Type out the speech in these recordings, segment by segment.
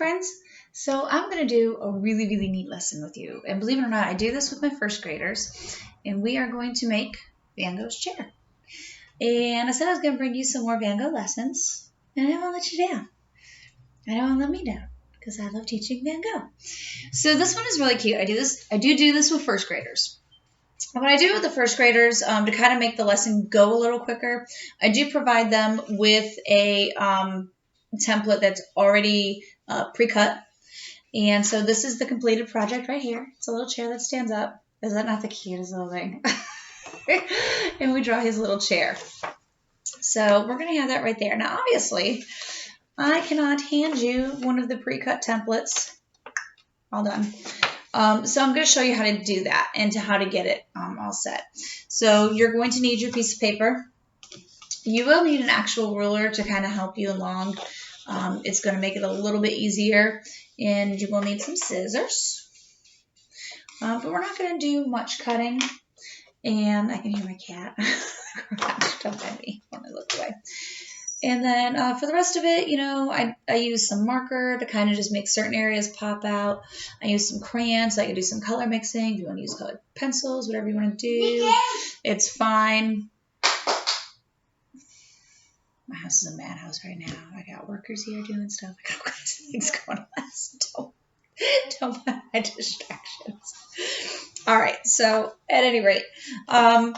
friends. So I'm going to do a really, really neat lesson with you. And believe it or not, I do this with my first graders. And we are going to make Van Gogh's chair. And I said I was going to bring you some more Van Gogh lessons. And I don't want to let you down. I don't want to let me down because I love teaching Van Gogh. So this one is really cute. I do this with first graders. And what I do with the first graders, to kind of make the lesson go a little quicker, I do provide them with a template that's already pre-cut. And so this is the completed project right here. It's a little chair that stands up. Is that not the cutest little thing? And we draw his little chair. So we're going to have that right there. Now, obviously, I cannot hand you one of the pre-cut templates. All done. So I'm going to show you how to do that and how to get it all set. So you're going to need your piece of paper. You will need an actual ruler to kind of help you along. It's going to make it a little bit easier. And you will need some scissors. But we're not going to do much cutting. And I can hear my cat. Don't mind me when I look away. And then for the rest of it, you know, I use some marker to kind of just make certain areas pop out. I use some crayons so I can do some color mixing. If you want to use colored pencils, whatever you want to do, it's fine. My house is a madhouse right now. I got workers here doing stuff. I got all kinds of things going on. So don't mind my distractions. All right. So at any rate, Van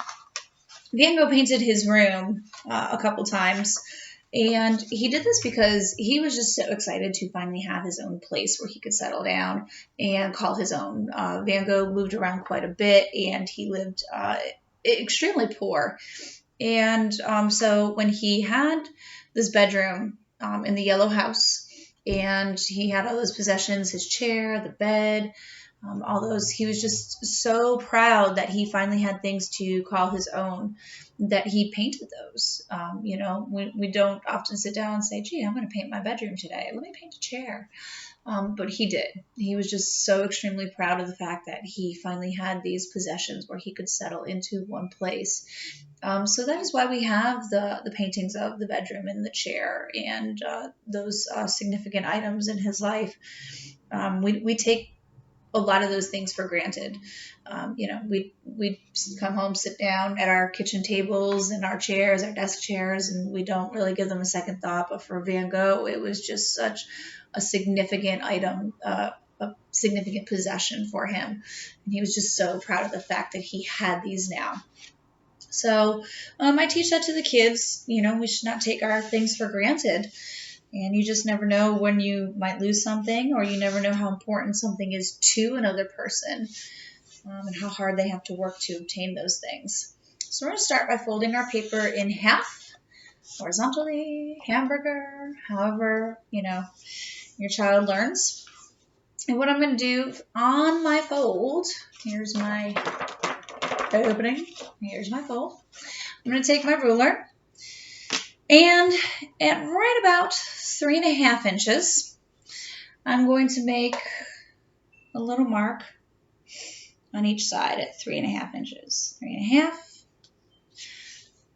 Gogh painted his room a couple times. And he did this because he was just so excited to finally have his own place where he could settle down and call his own. Van Gogh moved around quite a bit, and he lived extremely poor. And so when he had this bedroom in the yellow house, and he had all those possessions, his chair, the bed, all those, he was just so proud that he finally had things to call his own, that he painted those. You know, we don't often sit down and say, gee, I'm going to paint my bedroom today. Let me paint a chair. But he did. He was just so extremely proud of the fact that he finally had these possessions where he could settle into one place. So that is why we have the paintings of the bedroom and the chair and those significant items in his life. We take a lot of those things for granted. You know, we come home, sit down at our kitchen tables and our chairs, our desk chairs, and we don't really give them a second thought. But for Van Gogh, it was just such a significant item, a significant possession for him. And he was just so proud of the fact that he had these now. So I teach that to the kids. You know, we should not take our things for granted. And you just never know when you might lose something, or you never know how important something is to another person, and how hard they have to work to obtain those things. So we're going to start by folding our paper in half, horizontally, hamburger, however, you know, your child learns. And what I'm going to do on my fold, here's my opening, here's my fold. I'm going to take my ruler, and at right about 3.5 inches, I'm going to make a little mark on each side at 3.5 inches. 3.5,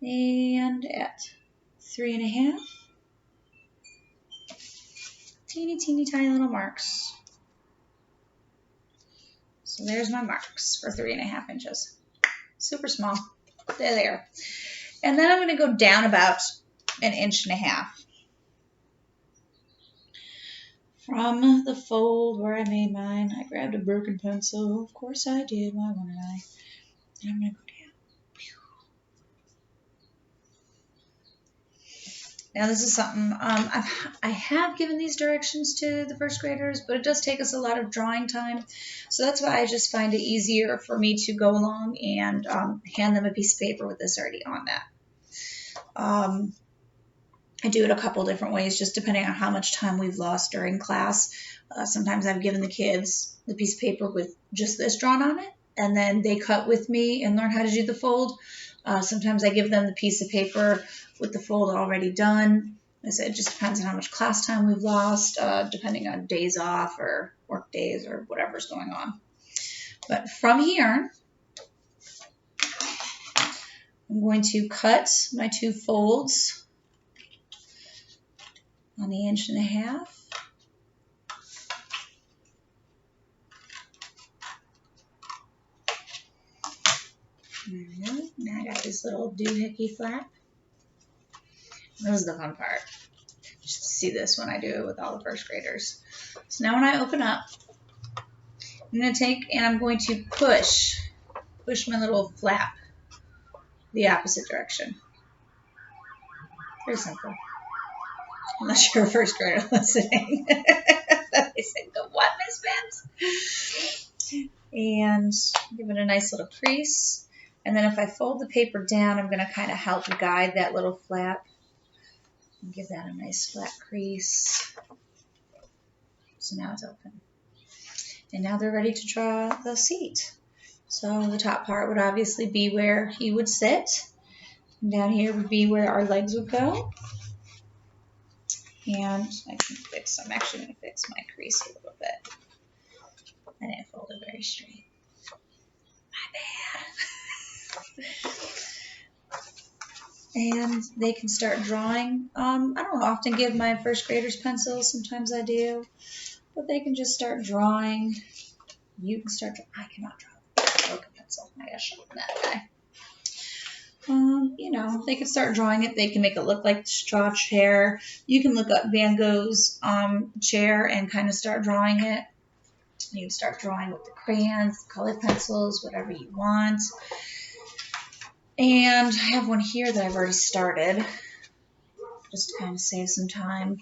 and at 3.5. Teeny, teeny, tiny little marks. So there's my marks for 3.5 inches. Super small. They're there. And then I'm going to go down about 1.5 inches. From the fold where I made mine, I grabbed a broken pencil. Of course I did. Why wouldn't I? And I'm going to go down. Now this is something, I have given these directions to the first graders, but it does take us a lot of drawing time. So that's why I just find it easier for me to go along and hand them a piece of paper with this already on that. I do it a couple different ways, just depending on how much time we've lost during class. Sometimes I've given the kids the piece of paper with just this drawn on it, and then they cut with me and learn how to do the fold. Sometimes I give them the piece of paper with the fold already done. As I said, it just depends on how much class time we've lost, depending on days off or work days or whatever's going on. But from here, I'm going to cut my 2 folds on the 1.5 inches. his little doohickey flap. This is the fun part. Just to see this when I do it with all the first graders. So now when I open up, I'm going to take and I'm going to push my little flap the opposite direction. Very simple. Unless you're a first grader listening. They say, "Go what, Miss Vance?" And give it a nice little crease. And then if I fold the paper down, I'm going to kind of help guide that little flap. And give that a nice flat crease. So now it's open. And now they're ready to draw the seat. So the top part would obviously be where he would sit. And down here would be where our legs would go. And I'm actually going to fix my crease a little bit. I didn't fold it very straight. My bad. And they can start drawing. I don't often give my first graders pencils. Sometimes I do. But they can just start drawing. You can start drawing. I cannot draw with a broken pencil. I gotta show them that guy. You know, they can start drawing it. They can make it look like a straw chair. You can look up Van Gogh's chair and kind of start drawing it. You can start drawing with the crayons, colored pencils, whatever you want. And I have one here that I've already started, just to kind of save some time.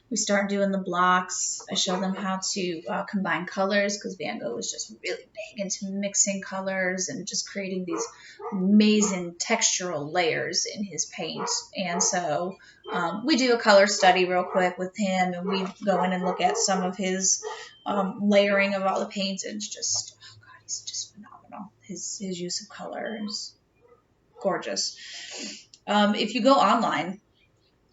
We start doing the blocks. I show them how to combine colors, because Van Gogh was just really big into mixing colors and just creating these amazing textural layers in his paint. And so we do a color study real quick with him, and we go in and look at some of his layering of all the paints. And it's just, oh God, he's just phenomenal. His use of color is gorgeous. If you go online,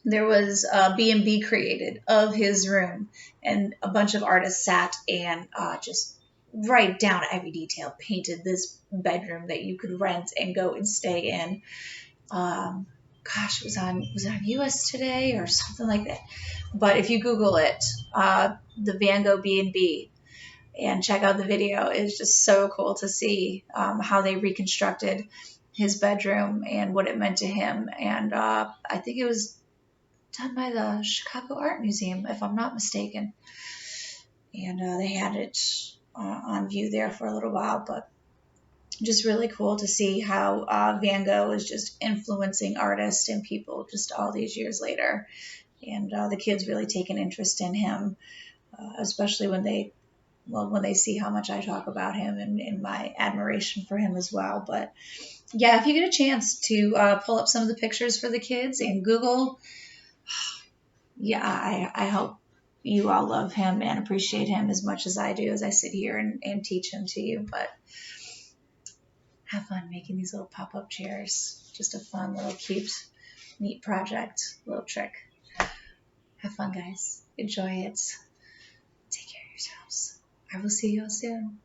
there was a B&B created of his room, and a bunch of artists sat and just right down to every detail painted this bedroom that you could rent and go and stay in. Gosh, was it on US Today or something like that? But if you Google it, the Van Gogh B&B, and check out the video, it's just so cool to see how they reconstructed his bedroom and what it meant to him. And I think it was done by the Chicago Art Museum, if I'm not mistaken. And they had it on view there for a little while, but just really cool to see how Van Gogh is just influencing artists and people just all these years later. And the kids really take an interest in him, especially when they see how much I talk about him and my admiration for him as well. But yeah, if you get a chance to pull up some of the pictures for the kids and Google, yeah, I hope you all love him and appreciate him as much as I do as I sit here and teach him to you. But have fun making these little pop-up chairs. Just a fun little cute, neat project, little trick. Have fun, guys. Enjoy it. Take care of yourselves. I will see you all soon.